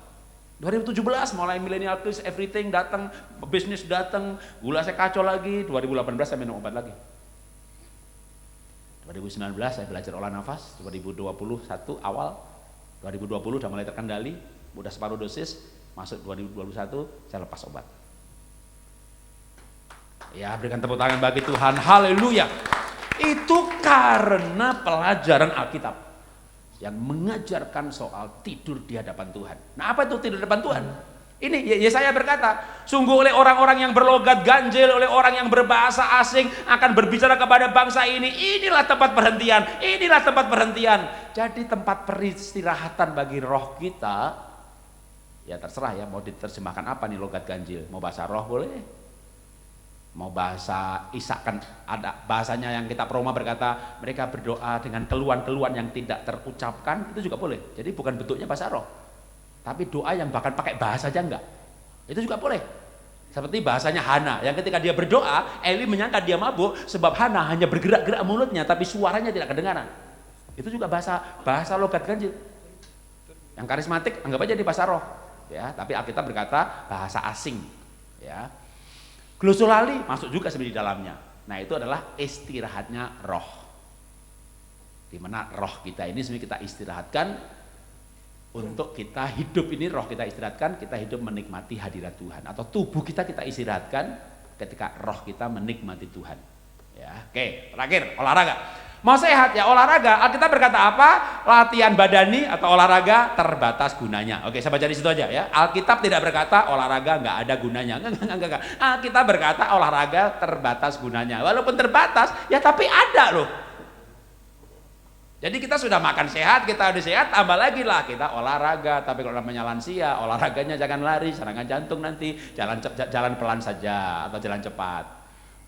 2017 mulai millennial plus everything datang, bisnis datang, gula saya kacau lagi. 2018 saya minum obat lagi. 2019 saya belajar olah nafas, 2021 awal, 2020 udah mulai terkendali, udah separuh dosis, masuk 2021 saya lepas obat. Ya berikan tepuk tangan bagi Tuhan, haleluya. Itu karena pelajaran Alkitab yang mengajarkan soal tidur di hadapan Tuhan. Nah apa itu tidur di hadapan Tuhan? Ini Yesaya berkata, sungguh oleh orang-orang yang berlogat ganjil, oleh orang yang berbahasa asing akan berbicara kepada bangsa ini, inilah tempat perhentian, inilah tempat perhentian. Jadi tempat peristirahatan bagi roh kita, ya terserah ya mau diterjemahkan apa nih logat ganjil, mau bahasa roh boleh, mau bahasa isakan, ada bahasanya yang kita Roma berkata mereka berdoa dengan keluhan-keluhan yang tidak terucapkan, itu juga boleh. Jadi bukan bentuknya bahasa roh, tapi doa yang bahkan pakai bahasa aja enggak, itu juga boleh. Seperti bahasanya Hana, yang ketika dia berdoa, Eli menyangka dia mabuk sebab Hana hanya bergerak-gerak mulutnya tapi suaranya tidak kedengaran. Itu juga bahasa logat ganjil. Yang karismatik anggap aja di bahasa roh, ya. Tapi Alkitab berkata bahasa asing, ya. Glosolali masuk juga sebenarnya di dalamnya. Nah itu adalah istirahatnya roh, di mana roh kita ini sebenarnya kita istirahatkan untuk kita hidup ini, roh kita istirahatkan, kita hidup menikmati hadirat Tuhan, atau tubuh kita istirahatkan ketika roh kita menikmati Tuhan. Ya, oke, terakhir olahraga. Mau sehat ya olahraga. Alkitab berkata apa? Latihan badani atau olahraga terbatas gunanya. Oke, saya baca di situ aja ya. Alkitab tidak berkata olahraga nggak ada gunanya. Enggak. Alkitab berkata olahraga terbatas gunanya. Walaupun terbatas, ya tapi ada loh. Jadi kita sudah makan sehat, kita udah sehat, tambah lagi lah kita olahraga. Tapi kalau namanya lansia, olahraganya jangan lari, serangan jantung nanti, jalan pelan saja atau jalan cepat.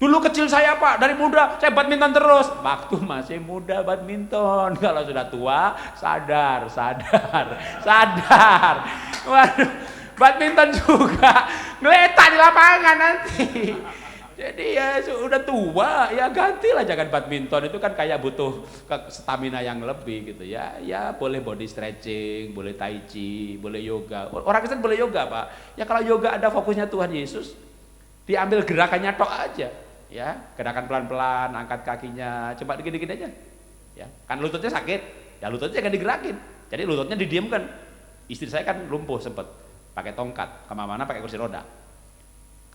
Dulu kecil saya Pak, dari muda saya badminton terus. Waktu masih muda badminton, kalau sudah tua sadar. Waduh, badminton juga ngeletak di lapangan nanti. Jadi ya sudah tua, ya gantilah, jangan badminton, itu kan kayak butuh stamina yang lebih gitu ya. Ya boleh body stretching, boleh tai chi, boleh yoga. Orang Kristen boleh yoga Pak. Ya kalau yoga ada fokusnya Tuhan Yesus, diambil gerakannya tok aja. Ya, gerakan pelan-pelan, angkat kakinya, coba dikit-dikit aja. Ya, kan lututnya sakit, ya lututnya jangan digerakin. Jadi lututnya didiamkan. Istri saya kan lumpuh sempet, pakai tongkat, kemana-mana pakai kursi roda.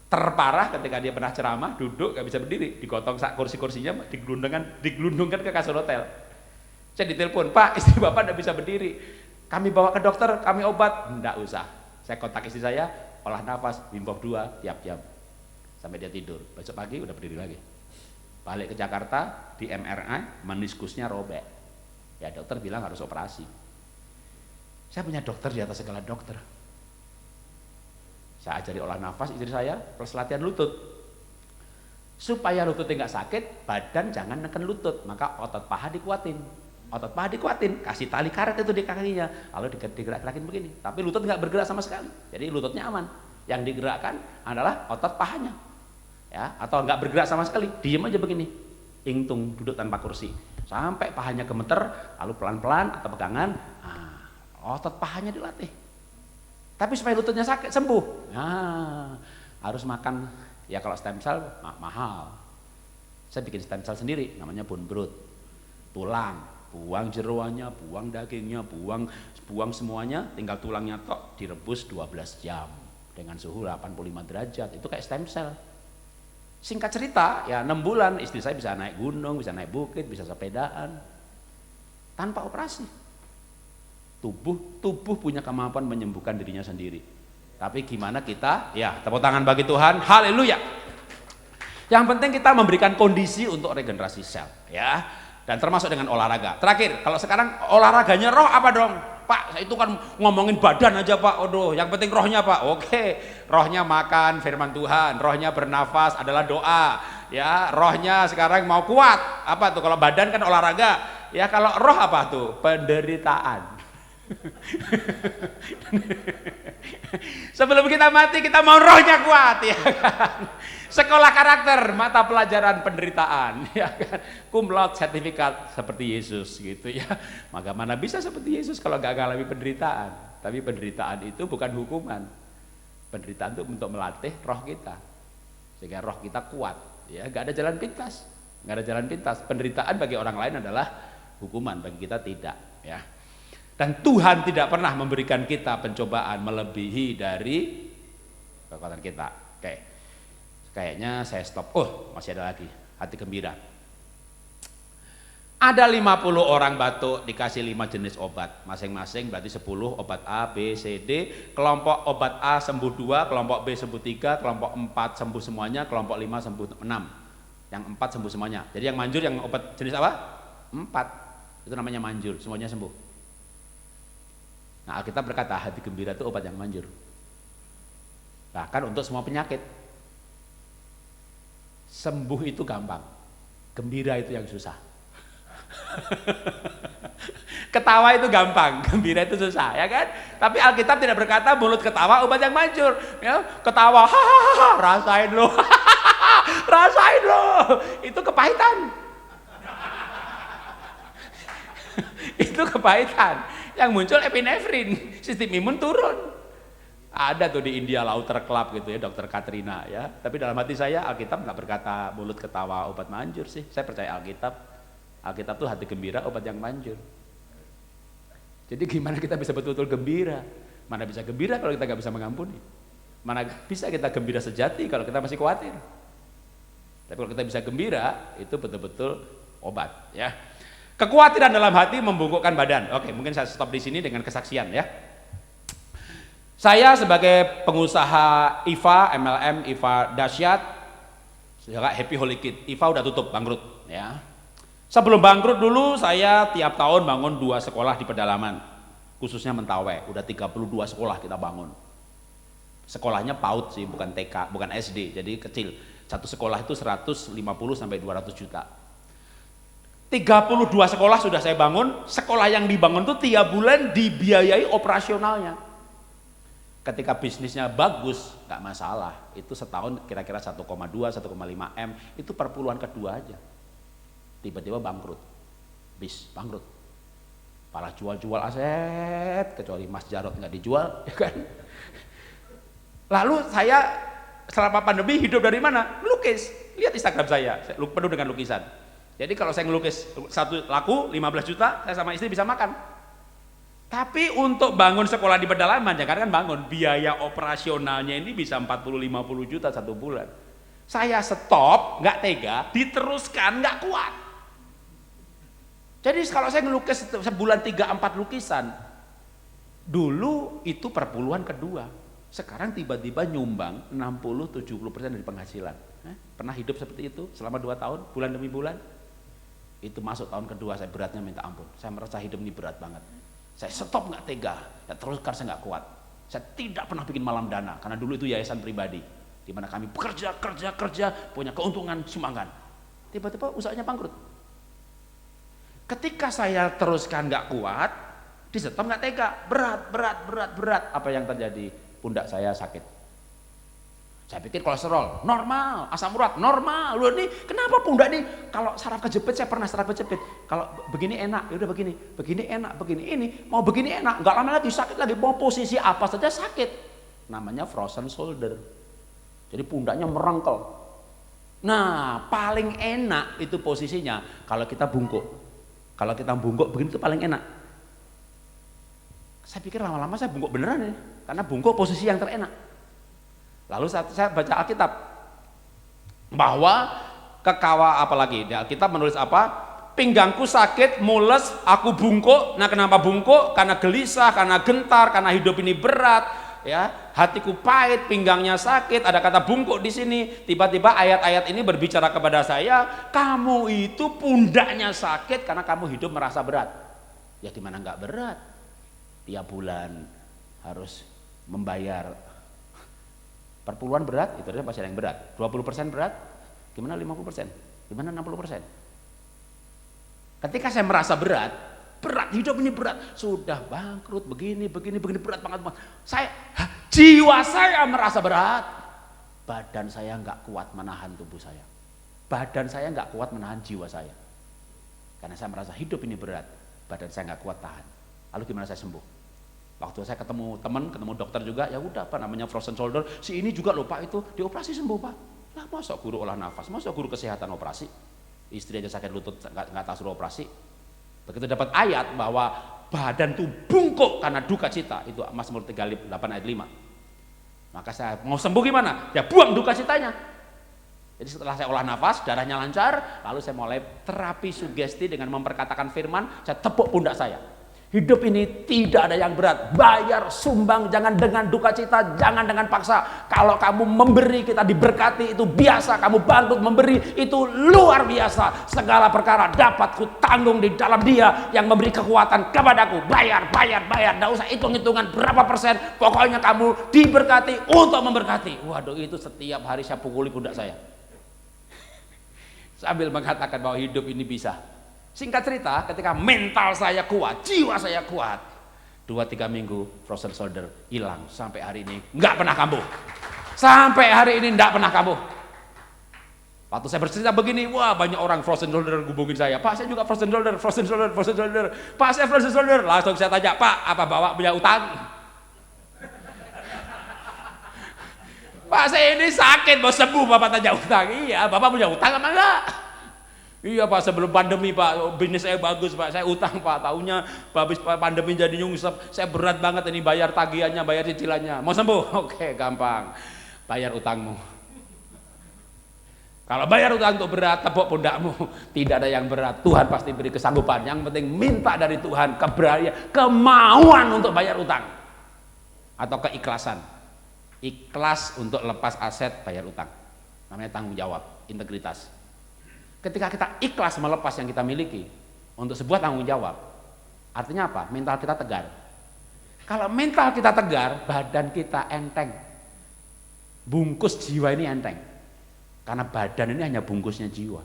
Terparah ketika dia pernah ceramah, duduk gak bisa berdiri, digotong sak kursi-kursinya, digelundungkan ke kasur hotel. Saya ditelepon, Pak, istri Bapak gak bisa berdiri, kami bawa ke dokter, kami obat. Enggak usah, saya kontak istri saya, olah nafas, Wim Hof 2 tiap jam sampai dia tidur. Besok pagi udah berdiri lagi. Balik ke Jakarta, di MRI, meniskusnya robek. Ya dokter bilang harus operasi. Saya punya dokter di atas segala dokter. Saya ajari olah nafas istri saya plus latihan lutut. Supaya lututnya nggak sakit, badan jangan neken lutut, maka otot paha dikuatin. Otot paha dikuatin, kasih tali karet itu di kakinya, lalu digerak-gerakin begini. Tapi lutut nggak bergerak sama sekali, jadi lututnya aman. Yang digerakkan adalah otot pahanya, ya, atau nggak bergerak sama sekali, diem aja begini, ingtung, duduk tanpa kursi, sampai pahanya gemeter, lalu pelan-pelan atau pegangan, otot pahanya dilatih. Tapi supaya lututnya sakit sembuh, nah, harus makan. Ya kalau stem cell mahal. Saya bikin stem cell sendiri, namanya bone broth. Tulang, buang jeroannya, buang dagingnya, buang semuanya, tinggal tulangnya tok, direbus 12 jam dengan suhu 85 derajat. Itu kayak stem cell. Singkat cerita, ya 6 bulan istri saya bisa naik gunung, bisa naik bukit, bisa sepedaan tanpa operasi. Tubuh punya kemampuan menyembuhkan dirinya sendiri. Tapi gimana kita? Ya, tepuk tangan bagi Tuhan. Haleluya. Yang penting kita memberikan kondisi untuk regenerasi sel, ya. Dan termasuk dengan olahraga. Terakhir, kalau sekarang olahraganya roh apa dong? Pak, saya itu kan ngomongin badan aja Pak. Aduh, yang penting rohnya Pak. Oke, rohnya makan firman Tuhan, rohnya bernafas adalah doa. Ya, rohnya sekarang mau kuat. Apa tuh? Kalau badan kan olahraga. Ya, kalau roh apa tuh? Penderitaan. Sebelum kita mati kita mau rohnya kuat, ya kan? Sekolah karakter, mata pelajaran penderitaan, ya kan? Cum laude sertifikat seperti Yesus gitu ya. Maka mana bisa seperti Yesus kalau gak mengalami penderitaan. Tapi penderitaan itu bukan hukuman. Penderitaan itu untuk melatih roh kita sehingga roh kita kuat, ya. Gak ada jalan pintas, gak ada jalan pintas. Penderitaan bagi orang lain adalah hukuman, bagi kita tidak, ya. Dan Tuhan tidak pernah memberikan kita pencobaan melebihi dari kekuatan kita. Oke, kayaknya saya stop. Oh, masih ada lagi. Hati gembira. Ada 50 orang batuk, dikasih 5 jenis obat. Masing-masing berarti 10 obat A, B, C, D. Kelompok obat A sembuh 2, kelompok B sembuh 3, kelompok 4 sembuh semuanya, kelompok 5 sembuh 6. Yang 4 sembuh semuanya. Jadi yang manjur yang obat jenis apa? 4. Itu namanya manjur, semuanya sembuh. Nah, Alkitab berkata hati gembira itu obat yang manjur. Bahkan untuk semua penyakit. Sembuh itu gampang, gembira itu yang susah. Ketawa itu gampang, gembira itu susah, ya kan? Tapi Alkitab tidak berkata mulut ketawa obat yang manjur. Ya, ketawa, hahaha, rasain lo, rasain lo, itu kepahitan. Itu kepahitan. Yang muncul epinefrin, sistem imun turun. Ada tuh di India Lauter Club gitu ya, Dokter Katrina ya. Tapi dalam hati saya Alkitab nggak berkata mulut ketawa obat manjur sih. Saya percaya Alkitab. Alkitab tuh hati gembira obat yang manjur. Jadi gimana kita bisa betul-betul gembira? Mana bisa gembira kalau kita nggak bisa mengampuni? Mana bisa kita gembira sejati kalau kita masih khawatir? Tapi kalau kita bisa gembira, itu betul-betul obat ya. Kekhawatiran dalam hati membungkukkan badan. Oke, mungkin saya stop di sini dengan kesaksian ya. Saya sebagai pengusaha IFA, MLM, IFA dahsyat, Happy Holy Kid, IFA udah tutup, bangkrut ya. Sebelum bangkrut dulu saya tiap tahun bangun 2 sekolah di pedalaman, khususnya Mentawai, udah 32 sekolah kita bangun. Sekolahnya PAUD sih, bukan TK, bukan SD, jadi kecil. Satu sekolah itu 150 sampai 200 juta. 32 sekolah sudah saya bangun, sekolah yang dibangun itu tiap bulan dibiayai operasionalnya. Ketika bisnisnya bagus, nggak masalah. Itu setahun kira-kira 1,2, 1,5 M, itu perpuluhan kedua aja. Tiba-tiba bangkrut, bangkrut. Malah jual-jual aset, kecuali Mas Jarod nggak dijual, ya kan? Lalu saya selama pandemi hidup dari mana? Lukis. Lihat Instagram saya penuh dengan lukisan. Jadi kalau saya ngelukis satu laku 15 juta, saya sama istri bisa makan. Tapi untuk bangun sekolah di pedalaman, jangan kan bangun, biaya operasionalnya ini bisa 40-50 juta satu bulan. Saya stop, nggak tega, diteruskan nggak kuat. Jadi kalau saya ngelukis sebulan 3-4 lukisan, dulu itu perpuluhan kedua. Sekarang tiba-tiba nyumbang 60-70% dari penghasilan. Pernah hidup seperti itu selama 2 tahun, bulan demi bulan? Itu masuk tahun kedua, saya beratnya minta ampun. Saya merasa hidup ini berat banget. Saya stop nggak tega, ya teruskan saya nggak kuat. Saya tidak pernah bikin malam dana, karena dulu itu yayasan pribadi, di mana kami bekerja, punya keuntungan sumbangan. Tiba-tiba usahanya bangkrut. Ketika saya teruskan nggak kuat, di stop nggak tega, berat. Apa yang terjadi? Pundak saya sakit. Saya pikir kolesterol normal, asam urat normal. Loh nih, kenapa pundak nih? Kalau saraf kejepit, saya pernah saraf kejepit. Kalau begini enak, ya udah begini enak, begini ini, mau begini enak, nggak lama lagi sakit lagi. Mau posisi apa saja sakit. Namanya frozen shoulder. Jadi pundaknya merengkel. Nah, paling enak itu posisinya kalau kita bungkuk. Kalau kita bungkuk begini itu paling enak. Saya pikir lama-lama saya bungkuk beneran ya, karena bungkuk posisi yang terenak. Lalu saya baca Alkitab bahwa apalagi di Alkitab menulis apa? Pinggangku sakit, mules, aku bungkuk. Nah, kenapa bungkuk? Karena gelisah, karena gentar, karena hidup ini berat, ya. Hatiku pahit, pinggangnya sakit. Ada kata bungkuk di sini. Tiba-tiba ayat-ayat ini berbicara kepada saya, kamu itu pundaknya sakit karena kamu hidup merasa berat. Ya di mana nggak berat? Tiap bulan harus membayar perpuluhan berat, itu pasti ada yang berat. 20% berat, gimana 50%? Gimana 60%? Ketika saya merasa berat, hidup ini berat, sudah bangkrut, begini berat banget. Jiwa saya merasa berat, badan saya nggak kuat menahan tubuh saya. Badan saya nggak kuat menahan jiwa saya. Karena saya merasa hidup ini berat, badan saya nggak kuat tahan. Lalu gimana saya sembuh? Waktu saya ketemu teman, ketemu dokter juga, ya udah apa namanya frozen shoulder, si ini juga lupa itu dioperasi sembuh Pak. Lah masa guru olah nafas, masa guru kesehatan operasi, istri aja sakit lutut nggak tahu suruh operasi. Begitu dapat ayat bahwa badan tuh bungkuk karena duka cita, itu Mazmur 38 ayat 5. Maka saya mau sembuh gimana? Ya buang duka citanya. Jadi setelah saya olah nafas, darahnya lancar, lalu saya mulai terapi sugesti dengan memperkatakan firman, saya tepuk pundak saya. Hidup ini tidak ada yang berat, bayar, sumbang, jangan dengan duka cita, jangan dengan paksa. Kalau kamu memberi, kita diberkati, itu biasa. Kamu bangkrut memberi, itu luar biasa. Segala perkara dapat ku tanggung di dalam Dia yang memberi kekuatan kepadaku. Bayar, tidak usah hitung-hitungan berapa persen, pokoknya kamu diberkati untuk memberkati. Waduh, itu setiap hari saya pukuli pundak saya sambil mengatakan bahwa hidup ini bisa. Singkat cerita, ketika mental saya kuat, jiwa saya kuat, 2-3 minggu frozen shoulder hilang, sampai hari ini nggak pernah kambuh. Sampai hari ini nggak pernah kambuh. Waktu saya bercerita begini, wah banyak orang frozen shoulder hubungin saya. Pak, saya juga frozen shoulder, frozen shoulder, frozen shoulder. Pak, saya frozen shoulder. Langsung saya tanya, Pak, apa bawa punya utang? Pak, saya ini sakit, mau sembuh, Bapak tanya utang. Iya, Bapak punya utang apa enggak? Iya Pak, sebelum pandemi Pak, bisnis saya bagus Pak, saya utang Pak, tahunya habis pandemi jadi nyungsep, saya berat banget ini bayar tagihannya, bayar cicilannya. Mau sembuh? Oke, gampang, bayar utangmu. Kalau bayar utang untuk berat, tepuk pundakmu. Tidak ada yang berat, Tuhan pasti beri kesanggupan. Yang penting minta dari Tuhan keberanian, kemauan untuk bayar utang, atau keikhlasan. Ikhlas untuk lepas aset, bayar utang. Namanya tanggung jawab, integritas. Ketika kita ikhlas melepas yang kita miliki untuk sebuah tanggung jawab, artinya apa? Mental kita tegar. Kalau mental kita tegar, badan kita enteng. Bungkus jiwa ini enteng. Karena badan ini hanya bungkusnya jiwa.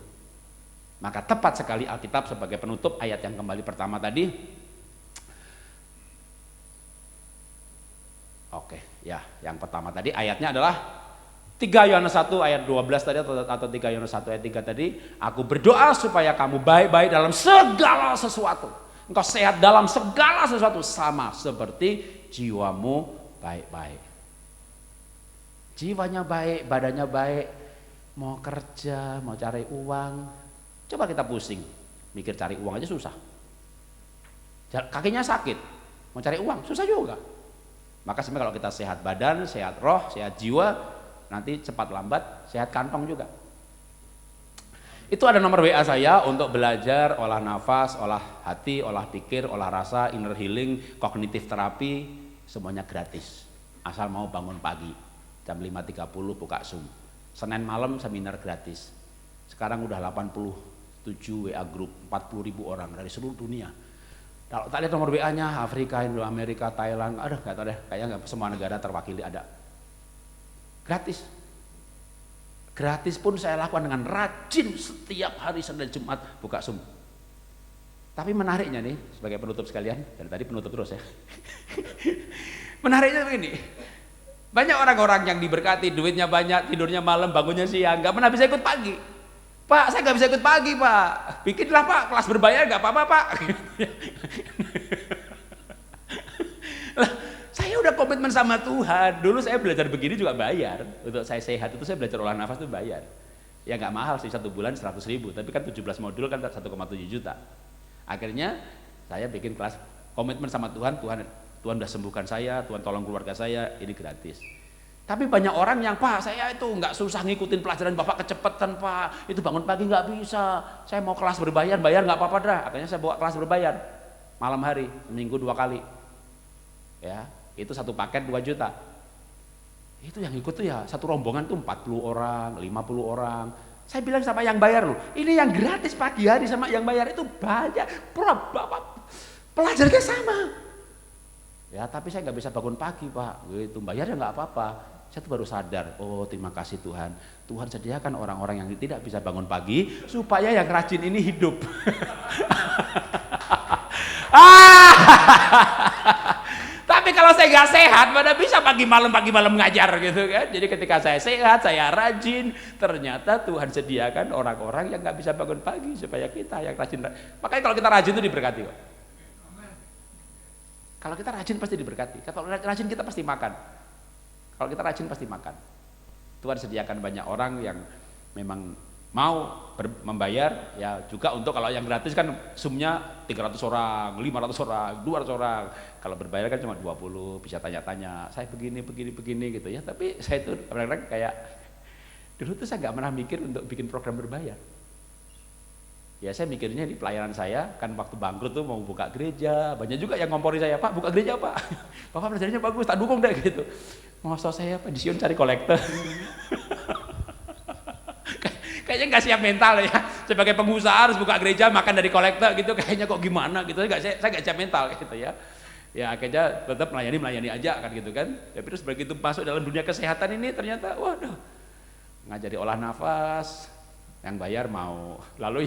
Maka tepat sekali Alkitab sebagai penutup ayat yang kembali pertama tadi. Oke, ya, yang pertama tadi ayatnya adalah 3 Yohanes 1 ayat 12 tadi, atau 3 Yohanes 1 ayat 3 tadi. Aku berdoa supaya kamu baik-baik dalam segala sesuatu. Engkau sehat dalam segala sesuatu, sama seperti jiwamu baik-baik. Jiwanya baik, badannya baik, mau kerja, mau cari uang. Coba kita pusing, mikir cari uang aja susah. Kakinya sakit, mau cari uang susah juga. Maka sebenarnya kalau kita sehat badan, sehat roh, sehat jiwa, nanti cepat lambat sehat kantong juga. Itu ada nomor WA saya untuk belajar olah nafas, olah hati, olah pikir, olah rasa, inner healing, kognitif terapi, semuanya gratis. Asal mau bangun pagi, jam 5.30 buka Zoom. Senin malam seminar gratis. Sekarang udah 87 WA group, 40.000 orang dari seluruh dunia. Kalau tak lihat nomor WA-nya, Afrika, Indo, Amerika, Thailand, aduh nggak tahu deh, kayaknya nggak semua negara terwakili ada. Gratis. Gratis pun saya lakukan dengan rajin setiap hari Senin Jumat buka Zoom. Tapi menariknya nih, sebagai penutup sekalian, dari tadi penutup terus ya. Menariknya begini, banyak orang-orang yang diberkati, duitnya banyak, tidurnya malam, bangunnya siang, nggak pernah bisa ikut pagi. Pak, saya nggak bisa ikut pagi Pak, bikinlah Pak kelas berbayar, nggak apa-apa Pak. Saya udah komitmen sama Tuhan. Dulu saya belajar begini juga bayar. Untuk saya sehat itu saya belajar olah nafas itu bayar. Ya nggak mahal sih, 1 bulan 100.000, tapi kan 17 modul kan 1,7 juta. Akhirnya saya bikin kelas komitmen sama Tuhan. Tuhan udah sembuhkan saya, Tuhan tolong keluarga saya, ini gratis. Tapi banyak orang yang, Pak, saya itu nggak susah ngikutin pelajaran Bapak, kecepetan Pak, itu bangun pagi nggak bisa, saya mau kelas berbayar, bayar nggak apa-apa dah. Akhirnya saya bawa kelas berbayar malam hari, seminggu 2 kali. Ya, itu 1 paket 2 juta. Itu yang ikut tuh ya satu rombongan tuh 40 orang, 50 orang. Saya bilang sama yang bayar loh, ini yang gratis pagi hari sama yang bayar itu banyak. Pelajarnya sama. Ya, tapi saya nggak bisa bangun pagi Pak, gitu, bayar ya nggak apa-apa. Saya tuh baru sadar, oh terima kasih Tuhan. Tuhan sediakan orang-orang yang tidak bisa bangun pagi supaya yang rajin ini hidup. Tapi kalau saya nggak sehat, mana bisa pagi malam ngajar gitu kan. Jadi ketika saya sehat, saya rajin, ternyata Tuhan sediakan orang-orang yang nggak bisa bangun pagi supaya kita yang rajin. Makanya kalau kita rajin itu diberkati kok. Kalau kita rajin pasti diberkati. Kalau rajin kita pasti makan. Kalau kita rajin pasti makan. Tuhan sediakan banyak orang yang memang mau membayar, ya juga untuk kalau yang gratis kan Zoom-nya 300 orang, 500 orang, 200 orang. Kalau berbayar kan cuma 20, bisa tanya-tanya, saya begini gitu ya. Tapi saya itu kadang-kadang kayak dulu tuh saya nggak pernah mikir untuk bikin program berbayar. Ya saya mikirnya ini pelayanan saya, kan waktu bangkrut tuh mau buka gereja, banyak juga yang ngompori saya, Pak buka gereja Pak, Bapak pelajarannya bagus, tak dukung deh gitu. Masa saya pensiun cari kolektor. Kayaknya nggak siap mental ya, sebagai pengusaha harus buka gereja, makan dari kolektor gitu, kayaknya kok gimana gitu, saya nggak siap mental gitu ya. Ya akhirnya tetap melayani aja kan gitu kan. Tapi terus begitu masuk dalam dunia kesehatan ini ternyata, waduh, ngajari olah nafas, yang bayar mau, lalu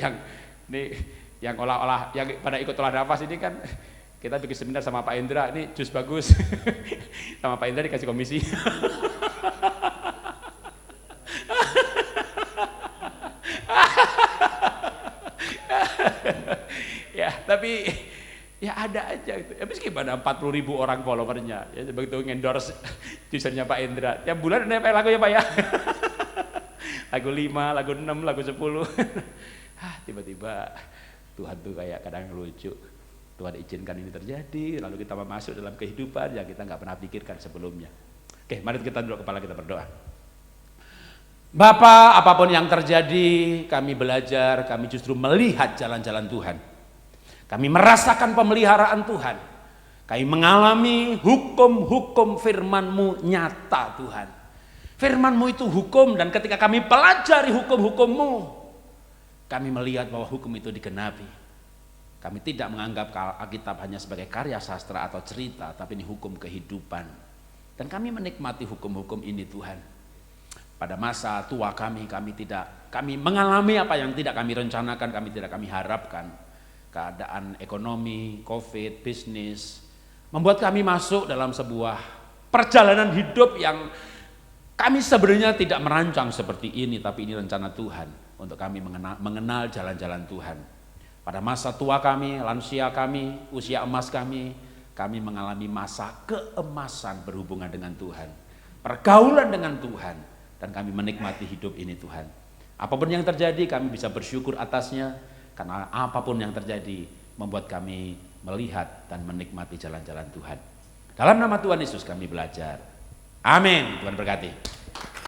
yang olah-olah, yang pada ikut olah nafas ini kan kita bikin seminar sama Pak Indra, ini jus bagus. Sama Pak Indra dikasih komisi. Ya, tapi ya ada aja gitu. Ya gimana 40.000 orang followernya. Ya begitu ngendorse jusernya Pak Indra. Tiap bulan ada lagu ya Pak ya. Lagu 5, lagu 6, lagu 10. Tiba-tiba Tuhan tuh kayak kadang lucu. Tuhan izinkan ini terjadi, lalu kita masuk dalam kehidupan yang kita nggak pernah pikirkan sebelumnya. Oke, mari kita duduk kepala kita berdoa. Bapa, apapun yang terjadi, kami belajar, kami justru melihat jalan-jalan Tuhan. Kami merasakan pemeliharaan Tuhan. Kami mengalami hukum-hukum firman-Mu nyata Tuhan. Firman-Mu itu hukum, dan ketika kami pelajari hukum-hukum-Mu, kami melihat bahwa hukum itu digenapi. Kami tidak menganggap Alkitab hanya sebagai karya sastra atau cerita, tapi ini hukum kehidupan. Dan kami menikmati hukum-hukum ini Tuhan. Pada masa tua kami mengalami apa yang tidak kami rencanakan, tidak kami harapkan. Keadaan ekonomi, COVID, bisnis, membuat kami masuk dalam sebuah perjalanan hidup yang kami sebenarnya tidak merancang seperti ini, tapi ini rencana Tuhan untuk kami mengenal jalan-jalan Tuhan. Pada masa tua kami, lansia kami, usia emas kami mengalami masa keemasan berhubungan dengan Tuhan, pergaulan dengan Tuhan, dan kami menikmati hidup ini Tuhan. Apapun yang terjadi kami bisa bersyukur atasnya, karena apapun yang terjadi membuat kami melihat dan menikmati jalan-jalan Tuhan. Dalam nama Tuhan Yesus kami belajar. Amin. Tuhan berkati.